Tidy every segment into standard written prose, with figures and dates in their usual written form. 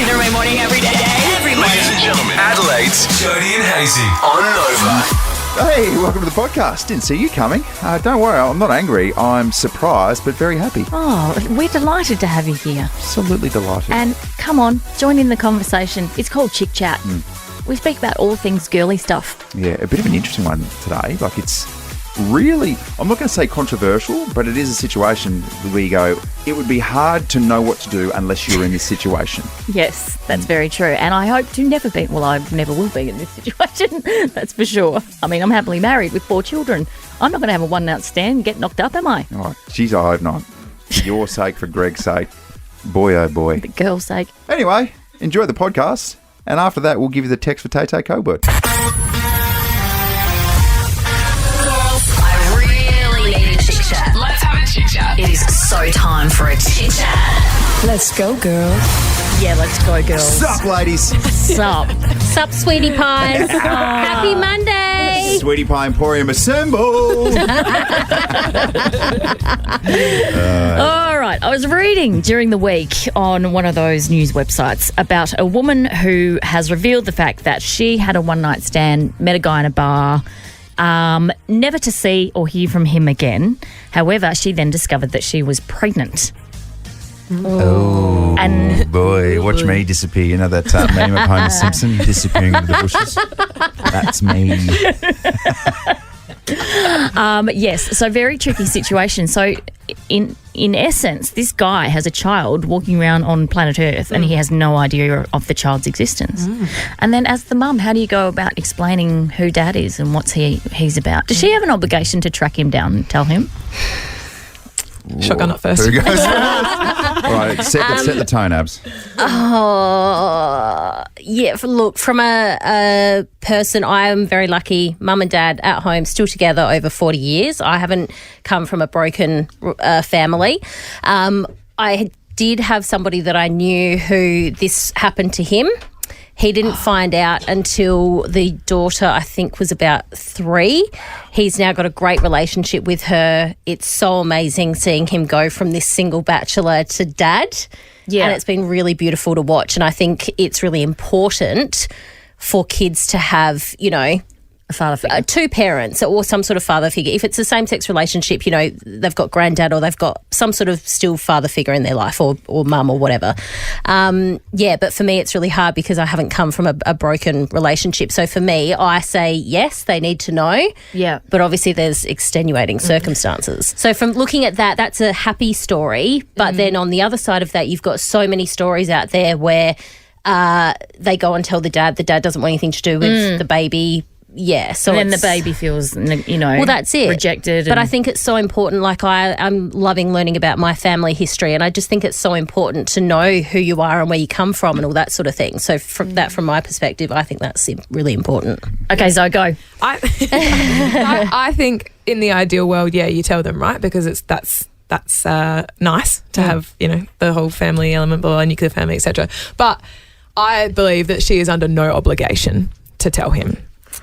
Every morning, every day. Every morning. Ladies and gentlemen, Adelaide's Jody and Hazy on Nova. Hey, welcome to the podcast. Didn't see you coming. Don't worry, I'm not angry. I'm surprised, but very happy. Oh, we're delighted to have you here. Absolutely delighted. And come on, join in the conversation. It's called Chick Chat. We speak about all things girly stuff. Yeah, a bit of an interesting one today. Like, it's really, I'm not going to say controversial, but it is a situation where you go, it would be hard to know what to do unless you're in this situation. Yes, that's very true. And I hope to never be, well, I never will be in this situation, that's for sure. I mean, I'm happily married with 4 children. I'm not going to have a one-night stand and get knocked up, am I? Oh, geez, I hope not. For your sake, for Greg's sake. Boy, oh boy. For the girl's sake. Anyway, enjoy the podcast. And after that, we'll give you the text for Tay code word. Let's have a chit chat. It is so time for a chit chat. Let's go, girls. Yeah, let's go, girls. Sup, ladies? Sup. Sup, sweetie pies. Happy Monday. Sweetie Pie Emporium assemble. All right. I was reading during the week on one of those news websites about a woman who has revealed the fact that she had a one-night stand, met a guy in a bar, never to see or hear from him again. However, she then discovered that she was pregnant. Oh, and boy, watch me disappear. You know that meme of Homer Simpson disappearing into the bushes? That's me. Yes, so very tricky situation. So in essence, this guy has a child walking around on planet Earth and he has no idea of the child's existence. And then as the mum, how do you go about explaining who dad is and what's he's about? Does she have an obligation to track him down and tell him? Shotgun up first. Who goes first? All right, set the tone, Abs. Oh, yeah. Look, from a person, I am very lucky. Mum and dad at home, still together over 40 years. I haven't come from a broken family. I did have somebody that I knew who this happened to him. He didn't find out until the daughter, I think, was about 3. He's now got a great relationship with her. It's so amazing seeing him go from this single bachelor to dad. Yeah. And it's been really beautiful to watch. And I think it's really important for kids to have, you know, A father figure. 2 parents or some sort of father figure. If it's a same-sex relationship, you know, they've got granddad or they've got some sort of still father figure in their life or mum or whatever. Yeah, but for me it's really hard because I haven't come from a broken relationship. So for me, I say yes, they need to know. Yeah. But obviously there's extenuating circumstances. So from looking at that, that's a happy story. But then on the other side of that, you've got so many stories out there where they go and tell the dad doesn't want anything to do with the baby. Yeah, so and then the baby feels, you know, well, that's it. Rejected. But I think it's so important. Like I'm loving learning about my family history, and I just think it's so important to know who you are and where you come from and all that sort of thing. So from my perspective, I think that's really important. Okay, Zoe, go. I think in the ideal world, yeah, you tell them, right? Because that's nice to have, you know, the whole family element, blah, nuclear family, etc. But I believe that she is under no obligation to tell him.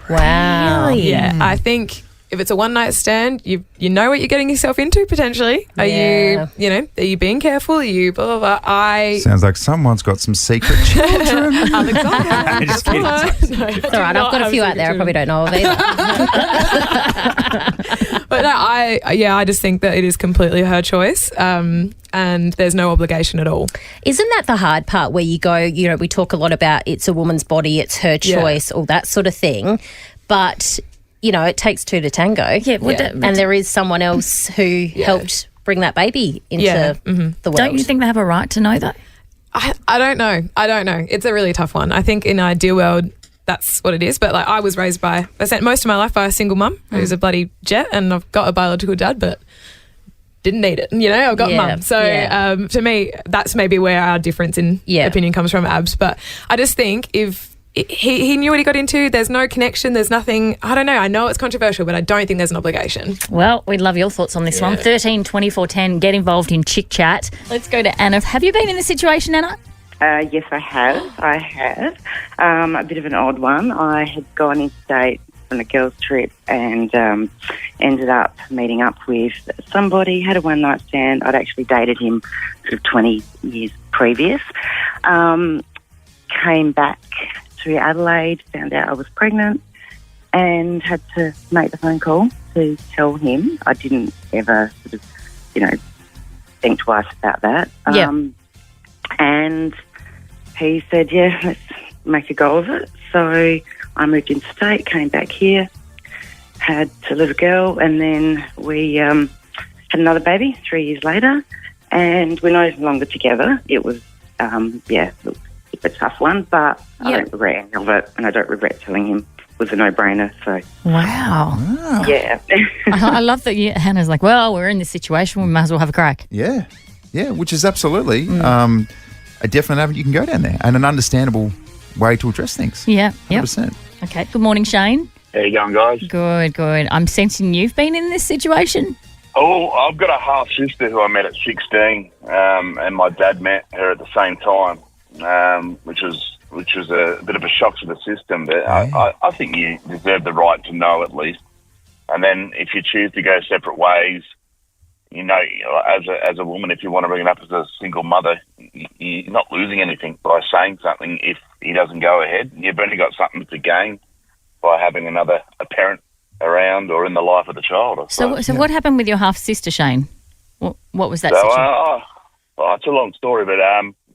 Wow. Really? Yeah, I think if it's a one-night stand, you know what you're getting yourself into potentially. Are Yeah. are you being careful? Are you blah, blah, blah? Sounds like someone's got some secret children. Alexander. Just kidding. It's all right. I've got a few out there I probably don't know of either. But no, I just think that it is completely her choice, and there's no obligation at all. Isn't that the hard part where you go, you know, we talk a lot about it's a woman's body, it's her choice, all that sort of thing. But, you know, it takes 2 to tango. Yeah, And there is someone else who helped bring that baby into the world. Don't you think they have a right to know that? I don't know. It's a really tough one. I think in an ideal world, that's what it is. But like I was raised I spent most of my life by a single mum who's a bloody jet, and I've got a biological dad, but didn't need it. You know, I've got mum. So to me, that's maybe where our difference in opinion comes from, Abs. But I just think if he knew what he got into, there's no connection, there's nothing, I don't know. I know it's controversial, but I don't think there's an obligation. Well, we'd love your thoughts on this one. 13 24 10, get involved in Chick Chat. Let's go to Anna. Have you been in this situation, Anna? Yes, I have. A bit of an odd one. I had gone interstate on a girls' trip and ended up meeting up with somebody, had a one-night stand. I'd actually dated him sort of 20 years previous. came back to Adelaide, found out I was pregnant, and had to make the phone call to tell him. I didn't ever sort of, think twice about that. Yeah. And he said, yeah, let's make a go of it. So I moved interstate, came back here, had a little girl, and then we had another baby 3 years later, and we're no longer together. It was, a tough one, but I don't regret any of it, and I don't regret telling him. It was a no-brainer, so... Wow. Yeah. I love that Hannah's like, well, we're in this situation, we might as well have a crack. Yeah. Yeah, which is absolutely a definite avenue you can go down there and an understandable way to address things. Yeah. 100%. Okay. Good morning, Shane. How you going, guys? Good. I'm sensing you've been in this situation. Oh, I've got a half-sister who I met at 16, and my dad met her at the same time, which was a bit of a shock to the system. But I think you deserve the right to know at least. And then if you choose to go separate ways, as a woman, if you want to bring it up as a single mother, you're not losing anything by saying something if he doesn't go ahead. You've only got something to gain by having a parent around or in the life of the child. So what happened with your half-sister, Shane? What was that situation? Well, it's a long story, but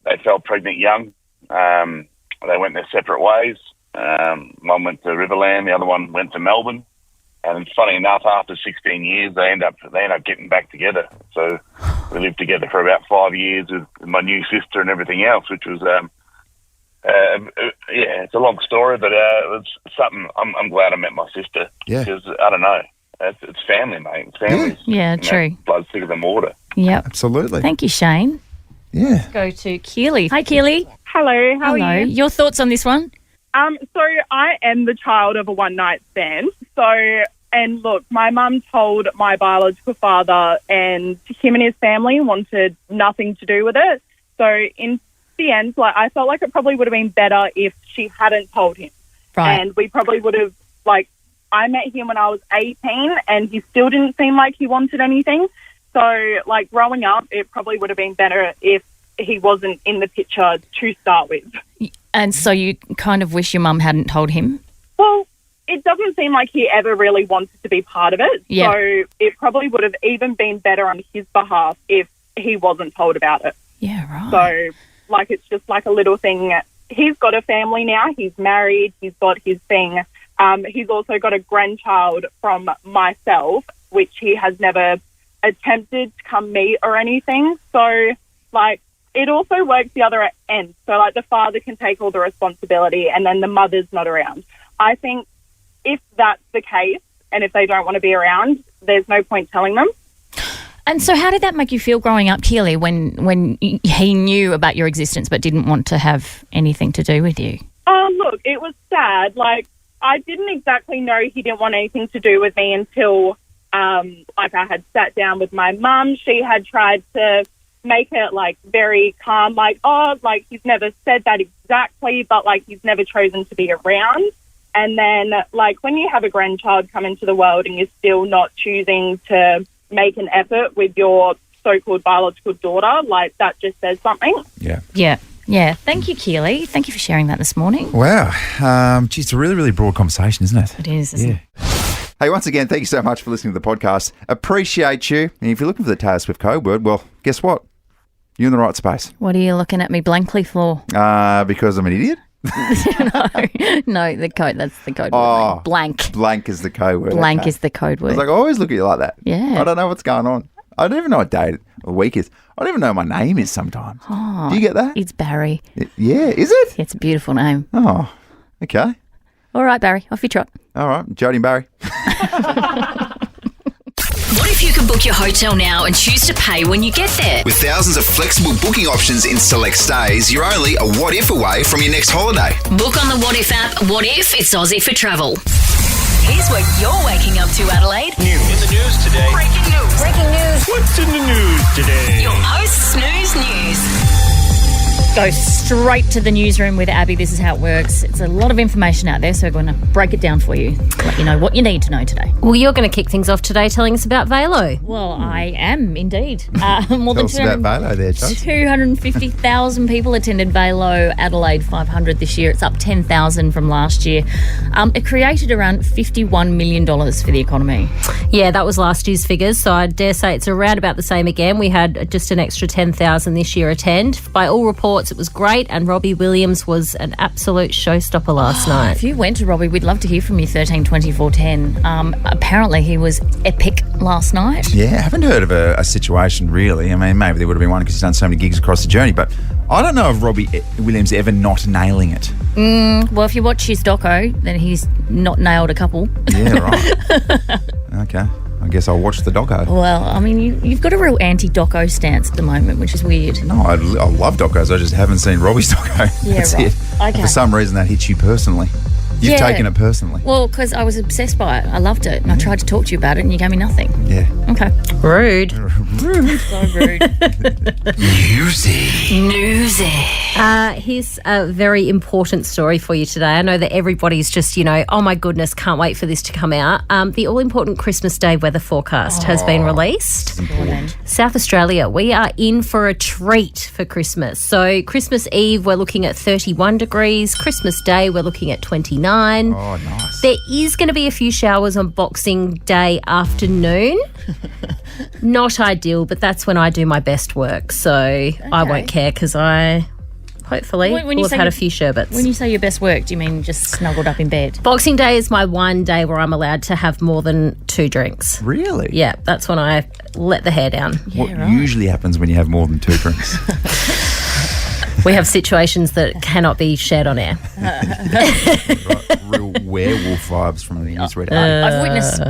they fell pregnant young. They went their separate ways. One went to Riverland, the other one went to Melbourne. And funny enough, after 16 years, they end up getting back together. So we lived together for about 5 years with my new sister and everything else, which was, it's a long story, but it was something. I'm glad I met my sister. Yeah. Because, I don't know, it's family, mate. It's family. Yeah, true. Blood's thicker than water. Yep. Absolutely. Thank you, Shane. Yeah. Let's go to Keely. Hi, Keely. Hello, how are you? Your thoughts on this one? So I am the child of a one-night stand. And look, my mum told my biological father, and him and his family wanted nothing to do with it. So in the end, I felt like it probably would have been better if she hadn't told him. Right. And we probably would have, I met him when I was 18, and he still didn't seem like he wanted anything. So, growing up, it probably would have been better if he wasn't in the picture to start with. And so you kind of wish your mum hadn't told him? Well, it doesn't seem like he ever really wanted to be part of it. Yeah. So it probably would have even been better on his behalf if he wasn't told about it. Yeah, right. So, it's just a little thing. He's got a family now. He's married. He's got his thing. He's also got a grandchild from myself, which he has never attempted to come meet or anything. So, it also works the other end. So, the father can take all the responsibility and then the mother's not around. I think if that's the case and if they don't want to be around, there's no point telling them. And so how did that make you feel growing up, Keely, when he knew about your existence but didn't want to have anything to do with you? Oh, look, it was sad. I didn't exactly know he didn't want anything to do with me until, I had sat down with my mum. She had tried to make it, very calm, he's never said that exactly, but, he's never chosen to be around. And then, when you have a grandchild come into the world and you're still not choosing to make an effort with your so-called biological daughter, that just says something. Yeah. Yeah. Yeah. Thank you, Keely. Thank you for sharing that this morning. Wow. It's a really, really broad conversation, isn't it? It is, isn't it? Hey, once again, thank you so much for listening to the podcast. Appreciate you. And if you're looking for the Taylor Swift code word, well, guess what? You're in the right space. What are you looking at me blankly for? Because I'm an idiot? No, that's the code Oh, word. Blank. Blank is the code word. Blank okay. is the code word. I always look at you like that. Yeah. I don't know what's going on. I don't even know what day or week is. I don't even know what my name is sometimes. Oh, do you get that? It's Barry. Yeah, is it? It's a beautiful name. Oh, okay. All right, Barry, off you trot. All right, Jodie and Barry. What if you could book your hotel now and choose to pay when you get there? With thousands of flexible booking options in select stays, you're only a what if away from your next holiday. Book on the What If app. What if it's Aussie for travel? Here's what you're waking up to, Adelaide. In the news today. Breaking news. What's in the news today? Your post-snooze news. go straight to the newsroom with Abby. This is how it works. It's a lot of information out there, so we're going to break it down for you, let you know what you need to know today. Well, you're going to kick things off today telling us about Velo. Well, I am indeed. More Tell us about Velo there, Chase. 250,000 people attended Velo Adelaide 500 this year. It's up 10,000 from last year. It created around $51 million for the economy. Yeah, that was last year's figures, so I dare say it's around about the same again. We had just an extra 10,000 this year attend. By all reports, it was great, and Robbie Williams was an absolute showstopper last night. If you went to Robbie, we'd love to hear from you, 13 24 10. Apparently, he was epic last night. Yeah, I haven't heard of a situation really. I mean, maybe there would have been one because he's done so many gigs across the journey, but I don't know of Robbie Williams ever not nailing it. Well, if you watch his doco, then he's not nailed a couple. Yeah, right. Okay. I guess I'll watch the doco. Well, I mean, you've got a real anti-doco stance at the moment, which is weird. No, I love docos. I just haven't seen Robbie's doco. Yeah, That's right. it. Okay. For some reason, that hits you personally. You've taken it personally. Well, because I was obsessed by it. I loved it. And I tried to talk to you about it and you gave me nothing. Yeah. Okay. Rude. So rude. Newsy. Here's a very important story for you today. I know that everybody's just, oh my goodness, can't wait for this to come out. The all-important Christmas Day weather forecast has been released. South Australia, we are in for a treat for Christmas. So Christmas Eve, we're looking at 31 degrees. Christmas Day, we're looking at 29. Oh, nice. There is going to be a few showers on Boxing Day afternoon. Not ideal, but that's when I do my best work. So I won't care because I hopefully will have had a few sherbets. When you say your best work, do you mean just snuggled up in bed? Boxing Day is my one day where I'm allowed to have more than 2 drinks. Really? Yeah, that's when I let the hair down. What usually happens when you have more than 2 drinks? We have situations that cannot be shared on air. Right, real werewolf vibes from the newsreader.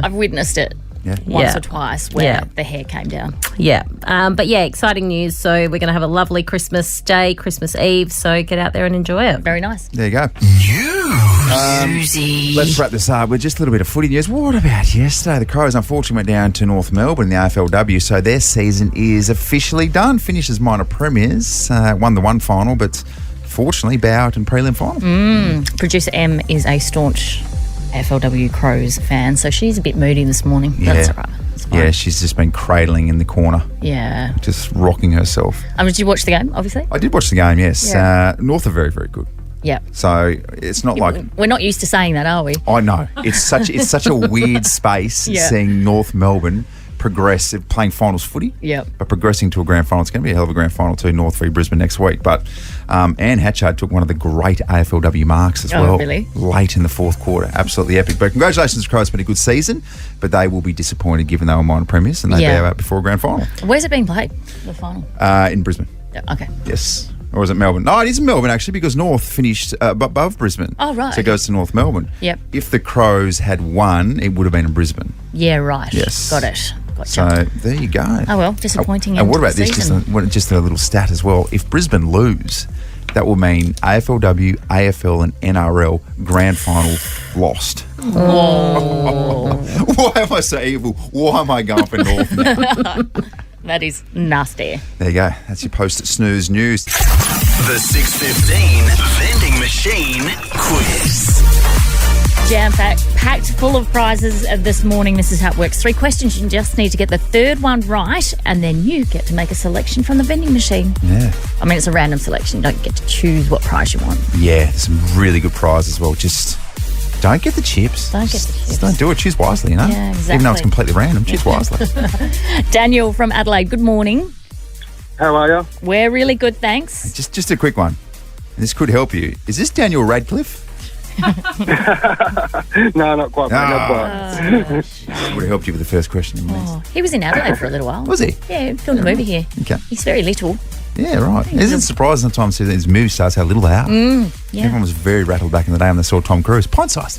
I've witnessed it. Yeah. Once or twice where the hair came down. Yeah. But yeah, exciting news. So we're going to have a lovely Christmas Day, Christmas Eve. So get out there and enjoy it. Very nice. There you go. Newsy. Let's wrap this up with just a little bit of footy news. What about yesterday? The Crows unfortunately went down to North Melbourne in the AFLW, so their season is officially done. Finished as minor premiers, won the one final, but fortunately bow out in prelim final. Producer M is a staunch AFLW Crows fan, so she's a bit moody this morning. Yeah. That's all right. It's fine. Yeah, she's just been cradling in the corner, Yeah. just rocking herself. Did you watch the game, obviously? I did watch the game, yes. Yeah. North are very, very good. Yeah. So it's not like... We're not used to saying that, are we? I know. It's such a weird space Yeah. seeing North Melbourne progress, playing finals footy, Yep. but progressing to a grand final. It's going to be a hell of a grand final too, North v Brisbane next week. But Anne Hatchard took one of the great AFLW marks as well. Really? Late in the fourth quarter. Absolutely epic. But congratulations, Crows. It's been a good season, but they will be disappointed given they were minor premiers and they bow out before a grand final. Where's it being played, the final? In Brisbane. Yeah, okay. Yes. Or is it Melbourne? No, it is Melbourne actually because North finished above Brisbane. Oh, right. So it goes to North Melbourne. Yep. If the Crows had won, it would have been in Brisbane. Yeah, right. Yes. Got it. Gotcha. So there you go. Oh, well, disappointing And what end about to the this? season. Just a little stat as well. If Brisbane lose, that will mean AFLW, AFL and NRL grand final lost. Why am I so evil? Why am I going for North now? That is nasty. There you go. That's your post Snooze news. The 6:15 vending machine quiz. Packed full of prizes this morning. This is how it works. 3 questions. You just need to get the third one right, and then you get to make a selection from the vending machine. Yeah. I mean, it's a random selection. You don't get to choose what prize you want. Yeah, some really good prizes as well. Just don't get the chips. Don't get the chips. Just don't do it. Choose wisely, Yeah, Even though exactly. it's completely random, choose wisely. Daniel from Adelaide, good morning. How are you? We're really good, thanks. Just a quick one. This could help you. Is this Daniel Radcliffe? No, not quite. Mate, not quite. Would have helped you with the first question. At least. Oh, he was in Adelaide for a little while. Was he? Yeah, he filmed a movie here. Okay. He's very little. Yeah, right. Isn't it surprising sometimes these movie stars how little they are? Yeah. Everyone was very rattled back in the day when they saw Tom Cruise. Pint size.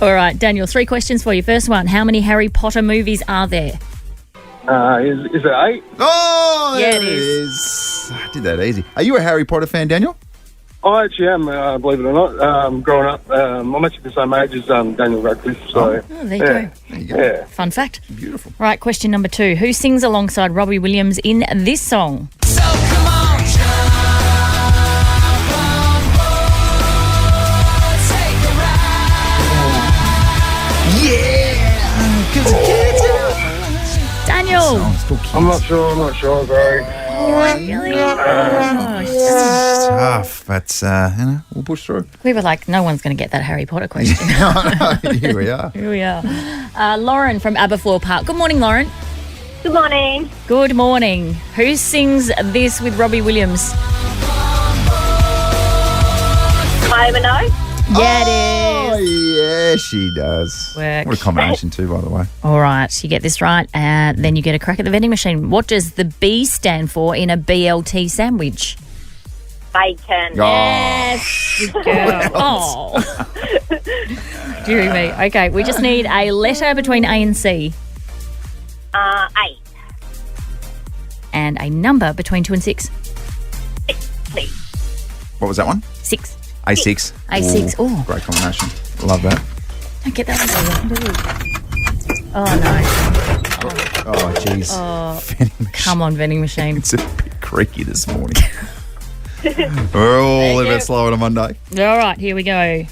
All right, Daniel, 3 questions for you. First one, how many Harry Potter movies are there? Is it 8? Oh, Yeah, there it it is. is. I did that easy. Are you a Harry Potter fan, Daniel? I actually am, believe it or not. Growing up, I'm actually the same age as Daniel Radcliffe. So, Oh, there you yeah. go. There you go. Yeah. Fun fact. Beautiful. Right, question number 2. Who sings alongside Robbie Williams in this song? Oh, still kids. I'm not sure, sorry. Really? It's tough, but, we'll push through. We were like, no one's going to get that Harry Potter question. Here we are. Here we are. Lauren from Aberfoyle Park. Good morning, Lauren. Good morning. Good morning. Who sings this with Robbie Williams? I don't know. Yeah, Oh, it is. yeah, she does. Work. What a combination, too, by the way. All right, you get this right, and then you get a crack at the vending machine. What does the B stand for in a BLT sandwich? Bacon. Yes, good girl. Oh. Dear me. Okay, we just need a letter between A and C. 8. And a number between 2 and 6. 6, please. What was that one? 6. A6. A6. Oh, Great combination. Love that. don't get that one. Oh, no. Oh, jeez. Come on, vending machine. It's a bit creaky this morning. We're all a little bit slow on a Monday. All right, here we go.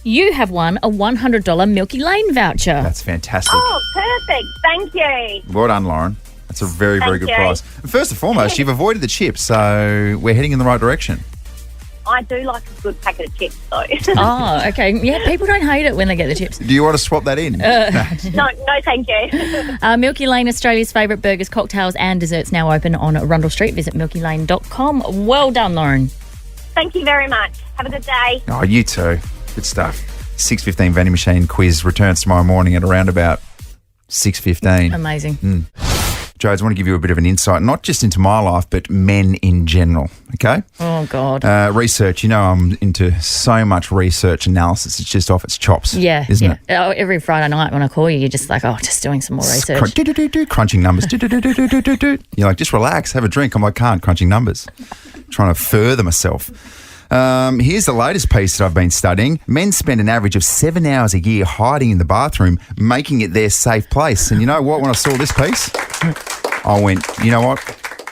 You have won a $100 Milky Lane voucher. That's fantastic. Oh, perfect. Thank you. Well done, Lauren. That's a very, very Thank good you. prize. And first and foremost, you've avoided the chips, so we're heading in the right direction. I do like a good packet of chips, though. Oh, okay. Yeah, people don't hate it when they get the chips. Do you want to swap that in? No, thank you. Milky Lane, Australia's favourite burgers, cocktails and desserts, now open on Rundle Street. Visit milkylane.com. Well done, Lauren. Thank you very much. Have a good day. Oh, you too. Good stuff. 6:15 vending machine quiz returns tomorrow morning at around about 6:15. Amazing. Jodes, I want to give you a bit of an insight, not just into my life, but men in general, okay? Oh, God. Research, I'm into so much research analysis. It's just off its chops, Yeah. isn't it? Oh, every Friday night when I call you, you're just like, just doing some more research. Crunching numbers. You're like, just relax, have a drink. I'm like, can't, crunching numbers. Trying to further myself. Here's the latest piece that I've been studying. Men spend an average of 7 hours a year hiding in the bathroom, making it their safe place. And you know what? When I saw this piece, I went, you know what?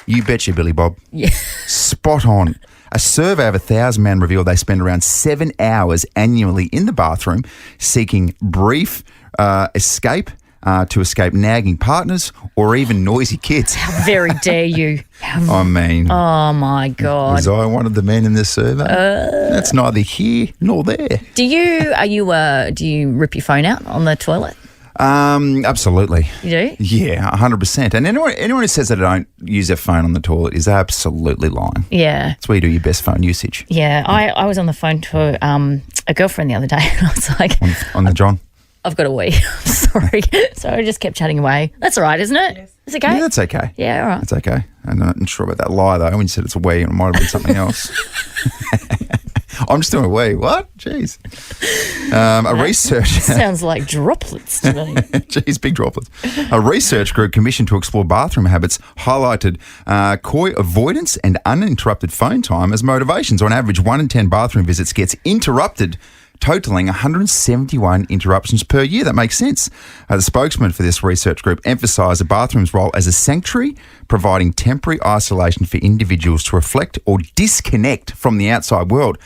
You betcha, Billy Bob. Yeah. Spot on. A survey of 1,000 men revealed they spend around 7 hours annually in the bathroom seeking brief escape to escape nagging partners or even noisy kids. How very dare you. I mean, Oh, my God. was I one of the men in this survey? That's neither here nor there. Do you rip your phone out on the toilet? Absolutely. You do? Yeah, 100%. And anyone who says that they don't use their phone on the toilet is absolutely lying. Yeah. That's where you do your best phone usage. Yeah. I was on the phone to a girlfriend the other day and I was like, On the John? I've got a wee. I'm sorry. So I just kept chatting away. That's all right, isn't it? Yes. It's okay? Yeah, that's okay. Yeah, all right. That's okay. I'm not sure about that lie, though. When you said it's a wee, it might have been something else. I'm just doing a wee. What? Jeez. A research... Sounds like droplets to me. Jeez, big droplets. A research group commissioned to explore bathroom habits highlighted coy avoidance and uninterrupted phone time as motivations. On average, 1 in 10 bathroom visits gets interrupted, totaling 171 interruptions per year. That makes sense. The spokesman for this research group emphasised the bathroom's role as a sanctuary, providing temporary isolation for individuals to reflect or disconnect from the outside world.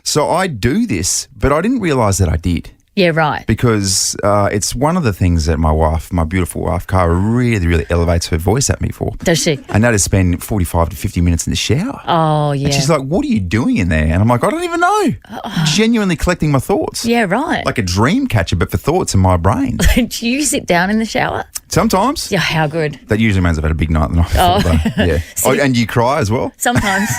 So I do this, but I didn't realise that I did. Yeah, right. Because it's one of the things that my wife, my beautiful wife, Cara, really, really elevates her voice at me for. Does she? And that is spend 45 to 50 minutes in the shower. Oh, yeah. And she's like, what are you doing in there? And I'm like, I don't even know. Genuinely collecting my thoughts. Yeah, right. Like a dream catcher, but for thoughts in my brain. Do you sit down in the shower? Sometimes. Yeah, how good. That usually means I've had a big night the night before. Though. Yeah. And you cry as well? Sometimes.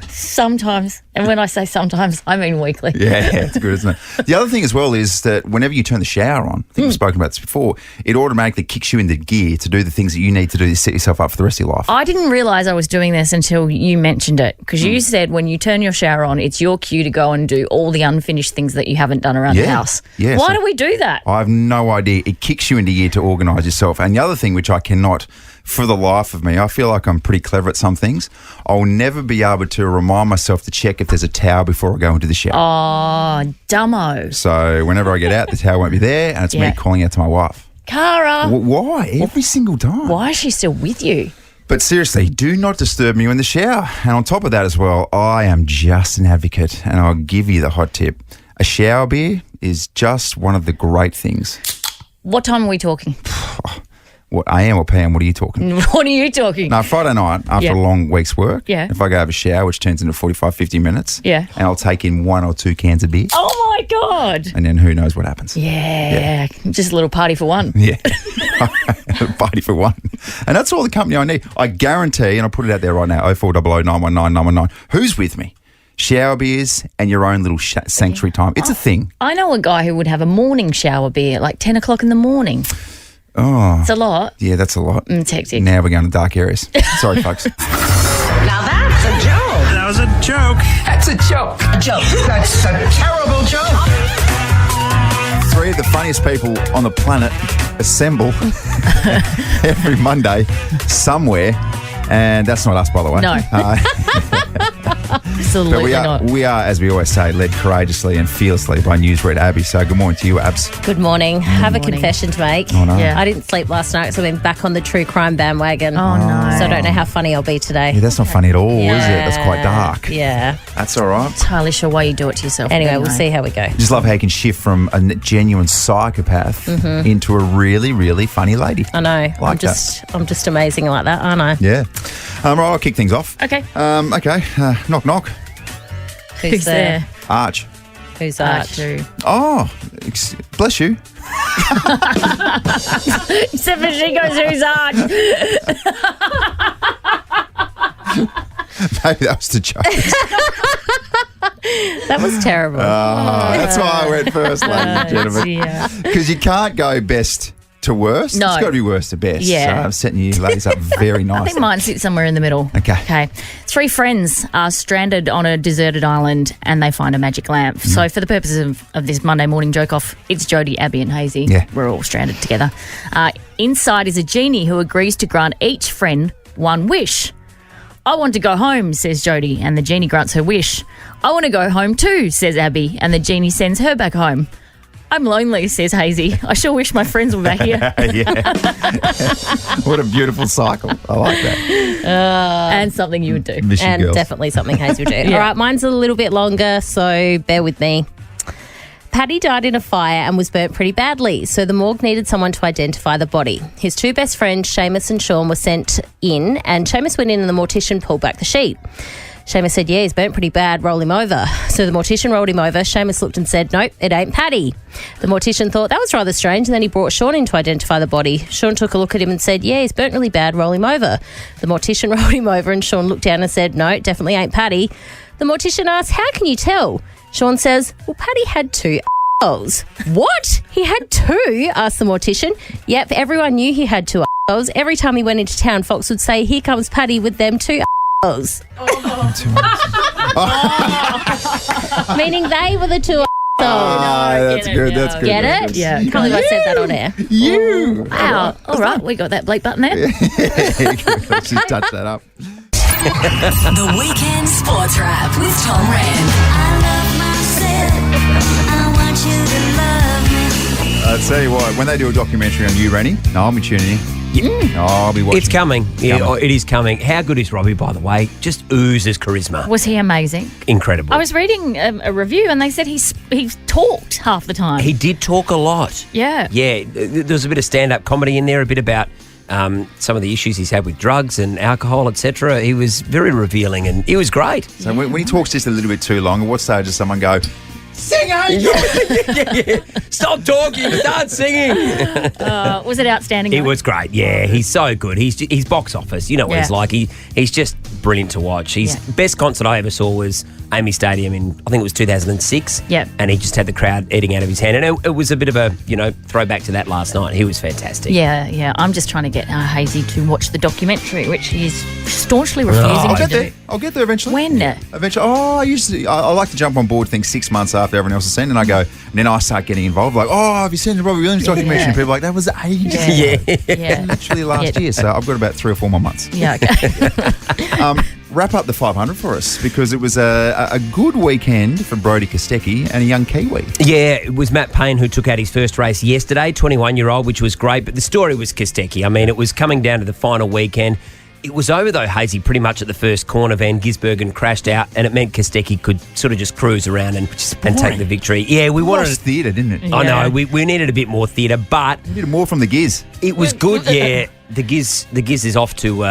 Sometimes. And when I say sometimes, I mean weekly. Yeah, it's good, isn't it? The other thing as well is that whenever you turn the shower on, I think we've spoken about this before, it automatically kicks you into gear to do the things that you need to do to set yourself up for the rest of your life. I didn't realise I was doing this until you mentioned it, because you said when you turn your shower on, it's your cue to go and do all the unfinished things that you haven't done around the house. Yeah, Why so do we do that? I have no idea. It kicks you into gear to organise yourself. And the other thing, which I cannot, for the life of me, I feel like I'm pretty clever at some things. I'll never be able to remind myself to check if there's a towel before I go into the shower. Oh, dumbo. So whenever I get out, the towel won't be there, and it's me calling out to my wife. Cara. Why? Every single time. Why is she still with you? But seriously, do not disturb me in the shower. And on top of that as well, I am just an advocate, and I'll give you the hot tip. A shower beer is just one of the great things. What time are we talking? What, AM or PM? What are you talking? What are you talking? No, Friday night after Yeah. a long week's work. Yeah. If I go have a shower, which turns into 45, 50 minutes. Yeah. And I'll take in 1 or 2 cans of beer. Oh my God. And then who knows what happens. Yeah. Just a little party for one. Yeah. Party for one. And that's all the company I need. I guarantee, and I'll put it out there right now, 0400 919 919. Who's with me? Shower beers and your own little sanctuary time. It's a thing. I know a guy who would have a morning shower beer at like 10 o'clock in the morning. Oh. It's a lot. Yeah, that's a lot. It's hectic. Now we're going to dark areas. Sorry, folks. Now that's a joke. That was a joke. That's a joke. A joke. That's a terrible joke. 3 of the funniest people on the planet assemble every Monday somewhere. And that's not us, by the way. No. Absolutely But not. we are, as we always say, led courageously and fearlessly by newsreader Abby. So good morning to you, Abs. Good morning. I have a morning. confession to make. Oh, no. Yeah. I didn't sleep last night, so I've been back on the true crime bandwagon. Oh, no. So I don't know how funny I'll be today. Yeah, that's not funny at all, is it? That's quite dark. Yeah. That's all right. Entirely sure why you do it to yourself. Anyway, don't we'll know. see how we go. Just love how you can shift from a genuine psychopath into a really, really funny lady. I know. Like I'm just amazing like that, aren't I? Yeah. Right, I'll kick things off. Okay. Okay. Knock, knock. Who's there? Arch. Who's Arch? Oh, bless you. Except for she goes, who's Arch? Maybe that was the joke. That was terrible. That's why I went first, ladies and gentlemen. Yeah. Because you can't go best to worst. No. It's got to be worst to best. Yeah. So I'm setting you ladies up very I nicely. think mine sits somewhere in the middle. Okay. 3 friends are stranded on a deserted island and they find a magic lamp. So for the purposes of this Monday morning joke off, it's Jodie, Abby and Daysey. Yeah. We're all stranded together. Inside is a genie who agrees to grant each friend one wish. I want to go home, says Jodie, and the genie grants her wish. I want to go home too, says Abby, and the genie sends her back home. I'm lonely, says Daysey. I sure wish my friends were back here. Yeah. What a beautiful cycle. I like that. And something you would do. Miss you, And girls. definitely something Hayes would do. All right, mine's a little bit longer, so bear with me. Paddy died in a fire and was burnt pretty badly, so the morgue needed someone to identify the body. His 2 best friends, Seamus and Sean, were sent in, and Seamus went in and the mortician pulled back the sheet. Seamus said, yeah, he's burnt pretty bad, roll him over. So the mortician rolled him over. Seamus looked and said, nope, it ain't Paddy. The mortician thought that was rather strange, and then he brought Sean in to identify the body. Sean took a look at him and said, yeah, he's burnt really bad, roll him over. The mortician rolled him over and Sean looked down and said, no, it definitely ain't Paddy. The mortician asked, how can you tell? Sean says, well, Paddy had 2 assholes. What? He had 2? Asked the mortician. Yep, everyone knew he had 2 assholes. Every time he went into town, Fox would say, here comes Paddy with them 2 assholes. Meaning they were the 2 assholes. That's good. That's good. Get that's it? good. Yeah. Can't believe I said that on air. You. Wow. All right, we got that bleep button there. Let's just touch that up. The Weekend Sports Wrap with Tom Rehn. I love myself. I want you to love me. I'll tell you what, when they do a documentary on you, Rennie, I'll be tuning in. I'll be watching. It's coming. Yeah, it is coming. How good is Robbie, by the way? Just oozes charisma. Was he amazing? Incredible. I was reading a review and they said he talked half the time. He did talk a lot. Yeah. Yeah, there was a bit of stand-up comedy in there, a bit about some of the issues he's had with drugs and alcohol, etc. He was very revealing and he was great. So when he talks just a little bit too long, at what stage does someone go, sing, Angel? Yeah. Stop talking, start singing. Was it outstanding? He though? was great. Yeah, he's so good. He's box office. You know what Yeah. he's like. He's just brilliant to watch. His best concert I ever saw was Amy Stadium in, I think it was 2006. Yep. And he just had the crowd eating out of his hand. And it was a bit of a, throwback to that last night. He was fantastic. Yeah. I'm just trying to get Hazy to watch the documentary, which he's staunchly refusing to do. I'll get there eventually. When? Eventually. I like to jump on board things 6 months after everyone else has seen it, and I go, and then I start getting involved. Like, have you seen the Robbie Williams documentary? And people are like, that was ages ago. Yeah. Literally last year. So I've got about 3 or 4 more months. Yeah, okay. Wrap up the 500 for us, because it was a good weekend for Brodie Kostecki and a young Kiwi. Yeah, it was Matt Payne who took out his first race yesterday, 21-year-old, which was great. But the story was Kostecki. I mean, it was coming down to the final weekend. It was over, though, Hazy, pretty much at the first corner. Van Gisbergen crashed out, and it meant Kostecki could sort of just cruise around and take the victory. Yeah, we wanted... Lost theatre, didn't it? I know. We needed a bit more theatre, but... We needed more from the Giz. It was good, yeah. The Giz is off to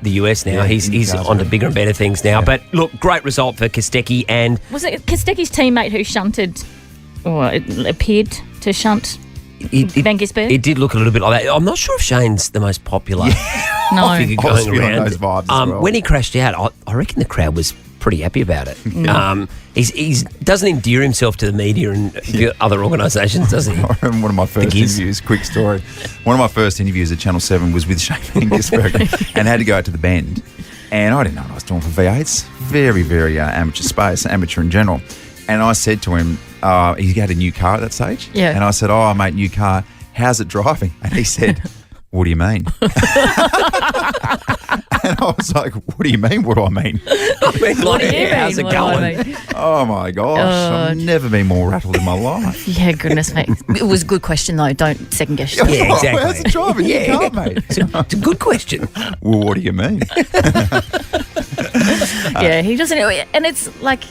the US now. Yeah, he's on to bigger and better things now. Yeah. But, look, great result for Kostecki, and... Was it Kostecki's teammate who shunted, or it appeared to shunt... Van Gisbergen? It did look a little bit like that. I'm not sure if Shane's the most popular No. figure going around. Those vibes as well. When he crashed out, I reckon the crowd was pretty happy about it. He doesn't endear himself to the media and the other organisations, does he? I remember one of my first interviews, quick story. One of my first interviews at Channel 7 was with Shane Van Gisbergen and had to go out to the Bend. And I didn't know what I was doing for V8s. Very, very amateur space, amateur in general. And I said to him, he had a new car at that stage. Yeah. And I said, oh, mate, new car. How's it driving? And he said, what do you mean? And I was like, what do you mean? What do I mean? I mean, What do you mean? how's it What do I going? mean? Oh, my gosh. I've never been more rattled in my life. Yeah, goodness me. It was a good question, though. Don't second guess yourself. Yeah, exactly. How's it driving? Yeah. You can't, mate. It's a good question. Well, what do you mean? Yeah, he doesn't. And it's like...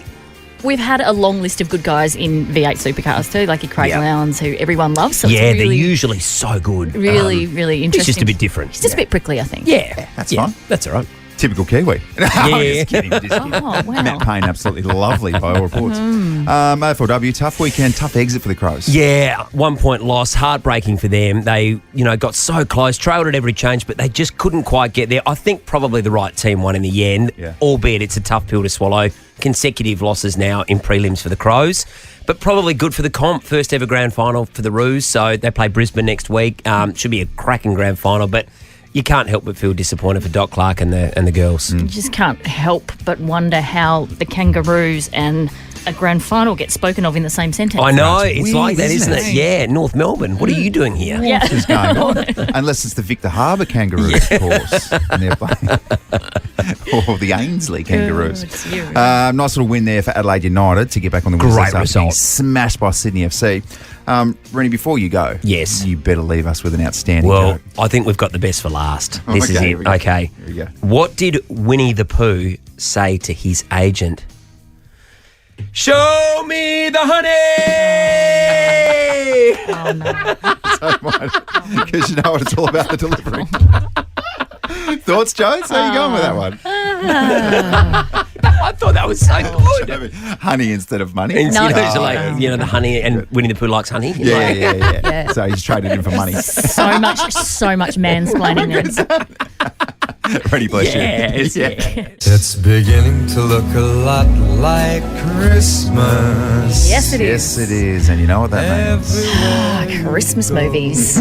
We've had a long list of good guys in V8 supercars too, like your Craig Lowndes, who everyone loves. So Yeah, it's really, they're usually so good. really interesting. He's just a bit different. He's just a bit prickly, I think. Yeah, That's fine. That's all right. Typical Kiwi. Yeah. Just kidding. Oh, wow. Matt Payne, absolutely lovely by all reports. AFLW, tough weekend, tough exit for the Crows. Yeah, 1 point loss, heartbreaking for them. They, got so close, trailed at every change, but they just couldn't quite get there. I think probably the right team won in the end, albeit it's a tough pill to swallow. Consecutive losses now in prelims for the Crows, but probably good for the comp. First ever grand final for the Roos, so they play Brisbane next week. Should be a cracking grand final, but you can't help but feel disappointed for Doc Clark and the girls. You just can't help but wonder how the Kangaroos and a grand final get spoken of in the same sentence. I know, it's weird, like that, isn't isn't it? it? Yeah, North Melbourne. What are you doing here? Yeah. What's going on? Unless it's the Victor Harbour Kangaroos, of course. And they're playing. Or the Ainsley Kangaroos. Nice little win there for Adelaide United to get back on the win. Great result. Smashed by Sydney FC. Rennie, before you go, Yes. you better leave us with an outstanding Well, joke. I think we've got the best for last. This is Okay, it. here we go. Okay. Here we go. What did Winnie the Pooh say to his agent? Show me the honey! Because you know what it's all about, the delivery. Thoughts, Jones? How are you going with that one? I thought that was so good. Honey instead of money. And the honey, and Winnie the Pooh likes honey. Yeah. So he's traded in for money. So much mansplaining there. Ready, bless you. Yes. It's beginning to look a lot like Christmas. Yes, it is. Yes, it is. And you know what that means. Christmas movies.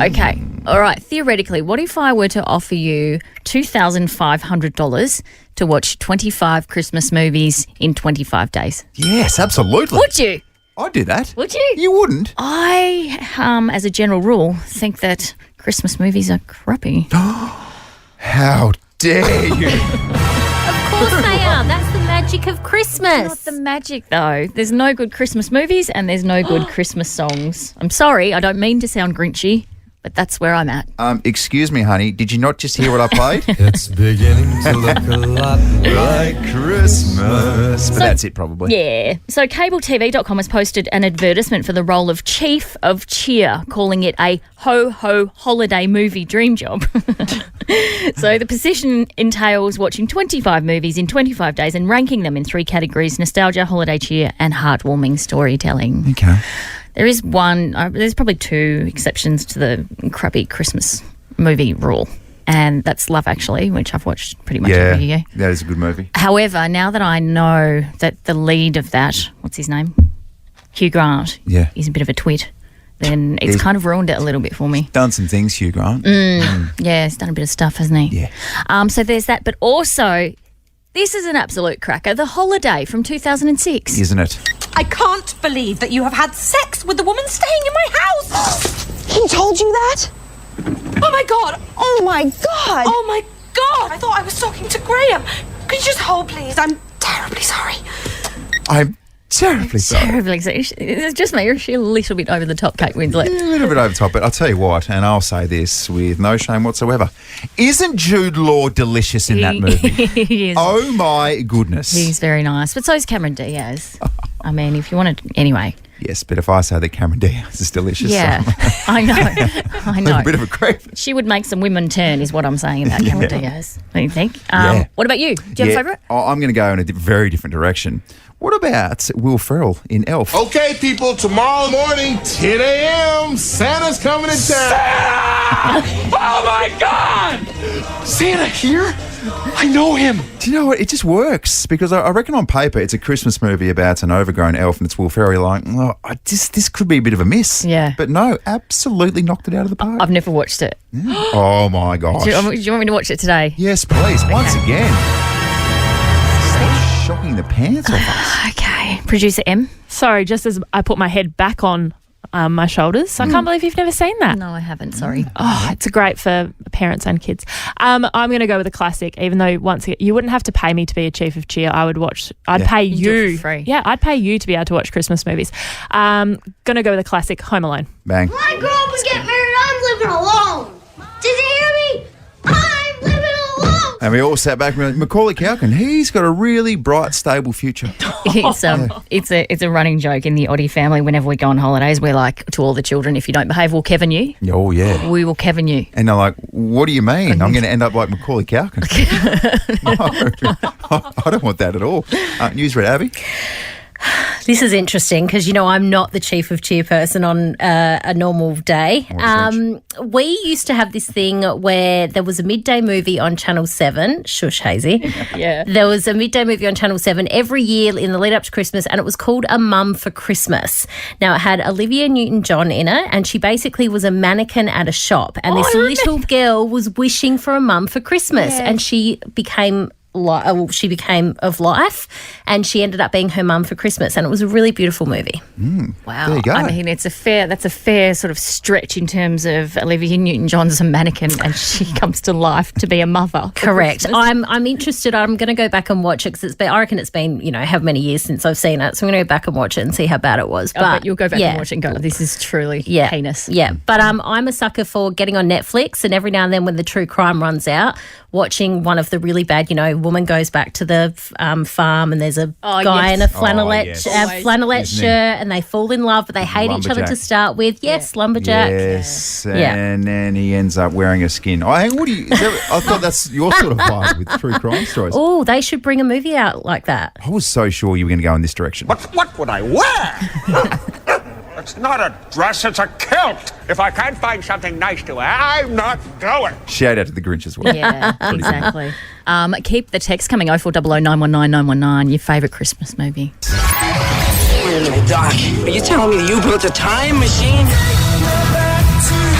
Okay. All right. Theoretically, what if I were to offer you $2,500 to watch 25 Christmas movies in 25 days? Yes, absolutely. Would you? I'd do that. Would you? You wouldn't. I, as a general rule, think that Christmas movies are crappy. How dare you? Of course they are. That's the magic of Christmas. Not the magic, though. There's no good Christmas movies and there's no good Christmas songs. I'm sorry, I don't mean to sound grinchy, but that's where I'm at. Excuse me, honey. Did you not just hear what I played? It's beginning to look a lot like Christmas. But that's it, probably. Yeah. So CableTV.com has posted an advertisement for the role of Chief of Cheer, calling it a ho-ho holiday movie dream job. So the position entails watching 25 movies in 25 days and ranking them in 3 categories: nostalgia, holiday cheer, and heartwarming storytelling. Okay. There is one, there's probably 2 exceptions to the crappy Christmas movie rule, and that's Love Actually, which I've watched pretty much every year. That is a good movie. However, now that I know that the lead of that, what's his name? Hugh Grant, is a bit of a twit, then it's kind of ruined it a little bit for me. Done some things, Hugh Grant. Yeah, he's done a bit of stuff, hasn't he? Yeah. So there's that, but also, this is an absolute cracker, The Holiday from 2006. Isn't it? I can't believe that you have had sex with the woman staying in my house. He told you that? Oh my God. Oh my God. Oh my God. I thought I was talking to Graham. Could you just hold, please? I'm terribly sorry. I'm Terribly so. Terribly so. It's just me. You're a little bit over the top, Kate Winslet. Yeah, a little bit over the top, but I'll tell you what, and I'll say this with no shame whatsoever. Isn't Jude Law delicious in that movie? He is. Oh, my goodness. He's very nice. But so is Cameron Diaz. I mean, if you want to... Anyway. Yes, but if I say that Cameron Diaz is delicious... Yeah, I know. A bit of a creep. She would make some women turn, is what I'm saying about Cameron Diaz. What do you think? Yeah. What about you? Do you have a favourite? I'm going to go in a very different direction. What about Will Ferrell in Elf? Okay, people, tomorrow morning, 10 a.m., Santa's coming to town. Santa! Oh, my God! Santa here? I know him. Do you know what? It just works because I reckon on paper it's a Christmas movie about an overgrown elf and it's Will Ferrell. You're like, well, this could be a bit of a miss. Yeah. But no, absolutely knocked it out of the park. I've never watched it. Oh, my gosh. Do you want me to watch it today? Yes, please. Once again. Stop shocking the pants off us. Okay. Producer M? Sorry, just as I put my head back on my shoulders. I can't believe you've never seen that. No, I haven't. Sorry. Oh, it's great for parents and kids. I'm going to go with a classic, even though once again, you wouldn't have to pay me to be a chief of cheer. I'd pay You do it you. for free. Yeah, I'd pay you to be able to watch Christmas movies. Going to go with a classic, Home Alone. Bang. When I grow up and get married, I'm living alone. Did you hear me? I'm living alone. And we all sat back and went, Macaulay Culkin, he's got a really bright, stable future. It's a running joke in the Oddie family. Whenever we go on holidays, we're like to all the children, if you don't behave, we'll Kevin you. Oh, yeah. We will Kevin you. And they're like, what do you mean? I'm going to end up like Macaulay Culkin. No, I don't want that at all. Newsread, Abby? This is interesting because, I'm not the chief of cheerperson on a normal day. We used to have this thing where there was a midday movie on Channel 7. Shush, Hazy. Yeah. There was a midday movie on Channel 7 every year in the lead up to Christmas, and it was called A Mum for Christmas. Now, it had Olivia Newton-John in it, and she basically was a mannequin at a shop, and this little girl was wishing for a mum for Christmas, and she became of life, and she ended up being her mum for Christmas, and it was a really beautiful movie. Wow. There you go. I mean, that's a fair sort of stretch in terms of Olivia Newton-John's a mannequin and she comes to life to be a mother. Correct. I'm interested. I'm going to go back and watch it because I reckon it's been, how many years since I've seen it. So I'm going to go back and watch it and see how bad it was. But you'll go back and watch it and go, this is truly heinous. Yeah. But I'm a sucker for getting on Netflix, and every now and then when the true crime runs out, watching one of the really bad, woman goes back to the farm and there's a guy in a flannelette shirt and they fall in love, but they hate each other to start with. Yes, lumberjack. Yes, and then he ends up wearing a skin. I thought that's your sort of vibe with true crime stories. Oh, they should bring a movie out like that. I was so sure you were going to go in this direction. What would I wear? It's not a dress, it's a kilt. If I can't find something nice to wear, I'm not going. Shout out to the Grinch as well. Yeah, exactly. Keep the text coming, 0400 919 919, your favourite Christmas movie. Wait a minute, Doc. Are you telling me you built a time machine?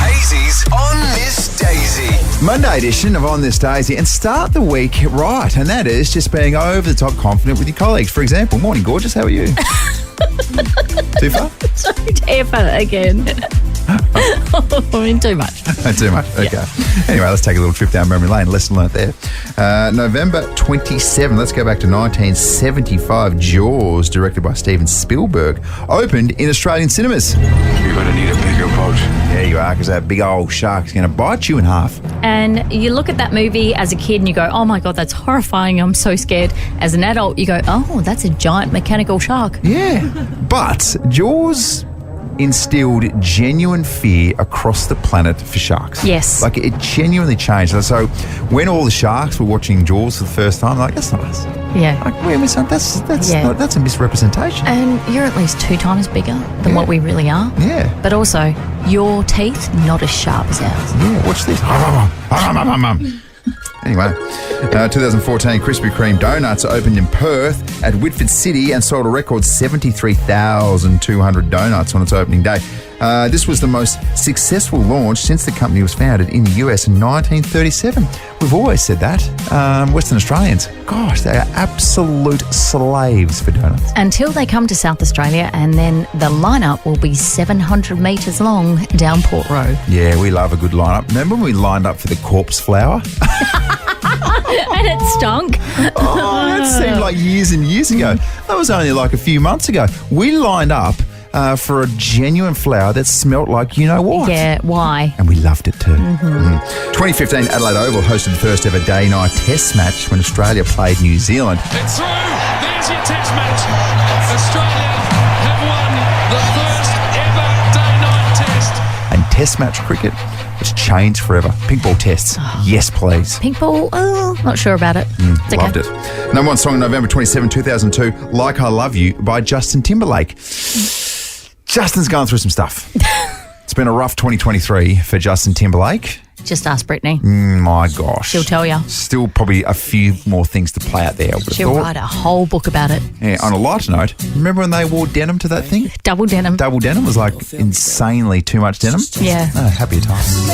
Hazy's On This Daysey. Monday edition of On This Daysey, and start the week right, and that is just being over the top confident with your colleagues. For example, morning, gorgeous, how are you? Too far? Don't ever again. Too much. Too much, okay. Yeah. Anyway, let's take a little trip down memory lane. Lesson learnt there. November 27, let's go back to 1975. Jaws, directed by Steven Spielberg, opened in Australian cinemas. You're going to need a bigger boat. There you are, because that big old shark's going to bite you in half. And you look at that movie as a kid and you go, oh my God, that's horrifying. I'm so scared. As an adult, you go, oh, that's a giant mechanical shark. Yeah. But Jaws instilled genuine fear across the planet for sharks. Yes. Like, it genuinely changed. So when all the sharks were watching Jaws for the first time, like, that's not us. Yeah. Like, wait a minute, that's a misrepresentation. And you're at least 2 times bigger than what we really are. Yeah. But also, your teeth not as sharp as ours. Yeah, watch this. Anyway, 2014 Krispy Kreme donuts opened in Perth at Whitford City and sold a record 73,200 donuts on its opening day. This was the most successful launch since the company was founded in the US in 1937. We've always said that. Western Australians, gosh, they are absolute slaves for donuts. Until they come to South Australia, and then the lineup will be 700 metres long down Port Road. Yeah, we love a good lineup. Remember when we lined up for the corpse flower? And it stunk. Oh, that seemed like years and years ago. That was only like a few months ago. We lined up for a genuine flower that smelt like you know what. Yeah, why? And we loved it too. 2015 Adelaide Oval hosted the first ever day-night test match when Australia played New Zealand. It's through. There's your test match. Australia have won the first ever day-night test. And test match cricket has changed forever. Pink ball tests. Yes, please. Pink ball, not sure about it. It's okay. Loved it. Number one song in November 27, 2002, Like I Love You by Justin Timberlake. Justin's going through some stuff. It's been a rough 2023 for Justin Timberlake. Just ask Brittany. My gosh. She'll tell you. Still probably a few more things to play out there. I would have She'll thought. write a whole book about it. Yeah, on a lighter note, remember when they wore denim to that thing? Double denim. Double denim was like insanely too much denim. Yeah. Oh, happier times.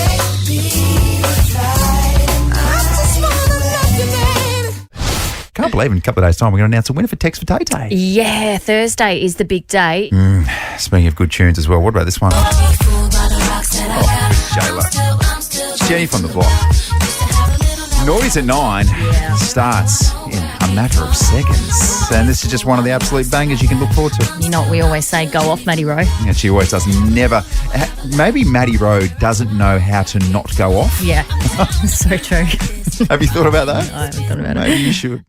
Can't believe in a couple of days' time we're going to announce a winner for Text for Tay Tay. Yeah, Thursday is the big day. Speaking of good tunes as well, what about this one? J-Lo. Jenny from the Block. Noise at 9 starts in a matter of seconds. And this is just one of the absolute bangers you can look forward to. You know what we always say, go off, Maddie Rowe. Yeah, she always does. Never. Maybe Maddie Rowe doesn't know how to not go off. Yeah, so true. Have you thought about that? I haven't thought about it. Maybe you should.